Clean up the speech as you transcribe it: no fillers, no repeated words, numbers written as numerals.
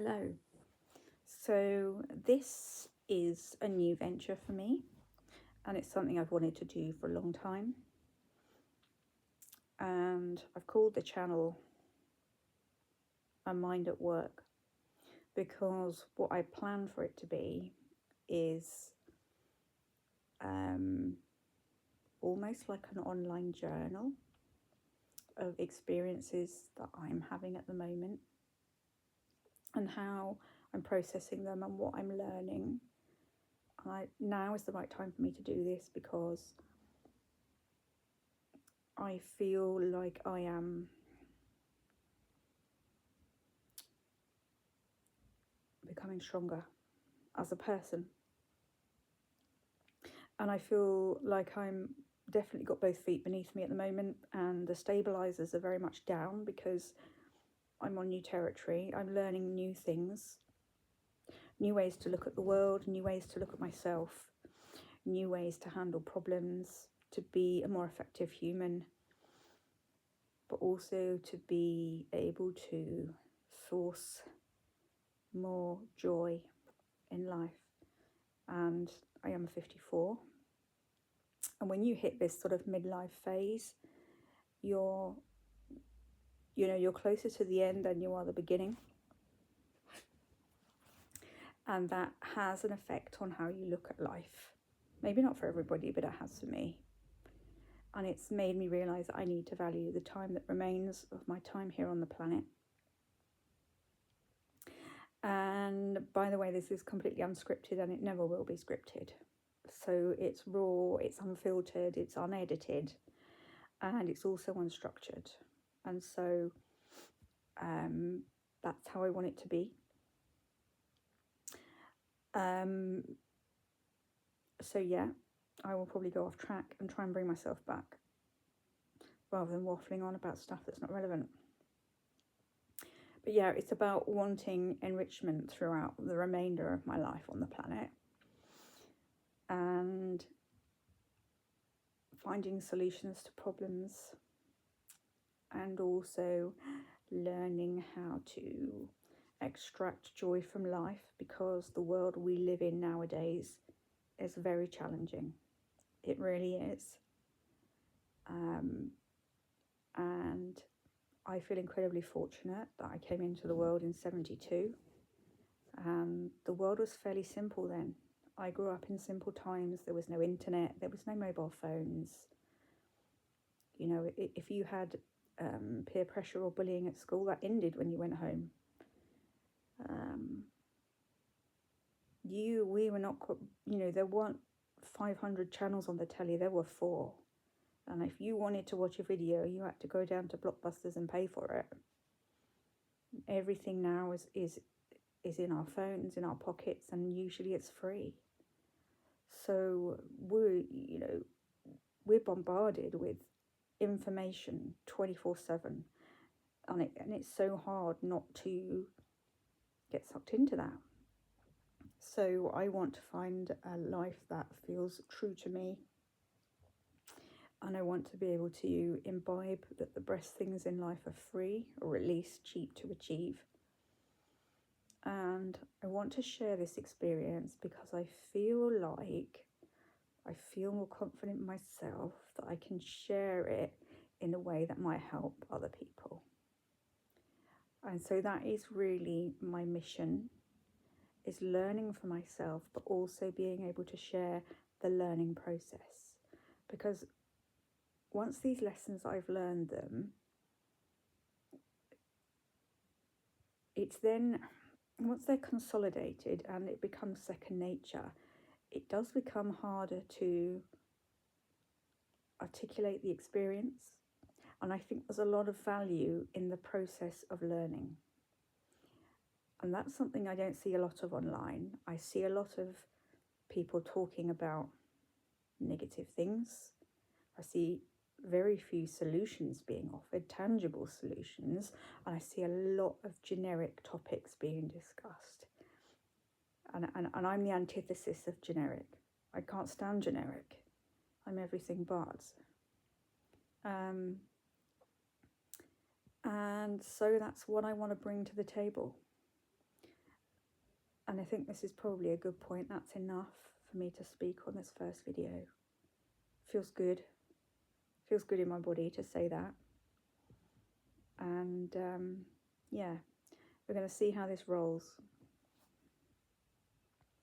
Hello. So, this is a new venture for me, and it's something I've wanted to do for a long time. And I've called the channel A Mind at Work because what I plan for it to be is almost like an online journal of experiences that I'm having at the moment and how I'm processing them and what I'm learning. Now is the right time for me to do this because I feel like I am becoming stronger as a person. And I feel like I'm definitely got both feet beneath me at the moment, and the stabilizers are very much down because I'm on new territory. I'm learning new things, new ways to look at the world, new ways to look at myself, new ways to handle problems, to be a more effective human, but also to be able to source more joy in life. And I am 54. And when you hit this sort of midlife phase, you're closer to the end than you are the beginning. And that has an effect on how you look at life. Maybe not for everybody, but it has for me. And it's made me realise that I need to value the time that remains of my time here on the planet. And by the way, this is completely unscripted and it never will be scripted. So it's raw, it's unfiltered, it's unedited, and it's also unstructured. And so that's how I want it to be. So yeah, I will probably go off track and try and bring myself back rather than waffling on about stuff that's not relevant. But yeah, it's about wanting enrichment throughout the remainder of my life on the planet and finding solutions to problems and also learning how to extract joy from life, because the world we live in nowadays is very challenging. It really is. And I feel incredibly fortunate that I came into the world in 72. And the world was fairly simple then. I grew up in simple times. There was no internet, there was no mobile phones. You know, if you had peer pressure or bullying at school, that ended when you went home. We were not, there weren't 500 channels on the telly, there were 4. And if you wanted to watch a video, you had to go down to Blockbusters and pay for it. Everything now is in our phones, in our pockets, and usually it's free. So we're bombarded with information 24/7, and it's so hard not to get sucked into that. So I want to find a life that feels true to me, and I want to be able to imbibe that the best things in life are free, or at least cheap to achieve. And I want to share this experience because I feel more confident in myself that I can share it in a way that might help other people. And so that is really my mission, is learning for myself, but also being able to share the learning process. Because once these lessons, I've learned them, it's then, once they're consolidated and it becomes second nature, it does become harder to articulate the experience. And I think there's a lot of value in the process of learning. And that's something I don't see a lot of online. I see a lot of people talking about negative things. I see very few solutions being offered, tangible solutions, and I see a lot of generic topics being discussed. And I'm the antithesis of generic. I can't stand generic. I'm everything but. And so that's what I want to bring to the table. And I think this is probably a good point. That's enough for me to speak on this first video. Feels good. Feels good in my body to say that. And yeah, we're going to see how this rolls.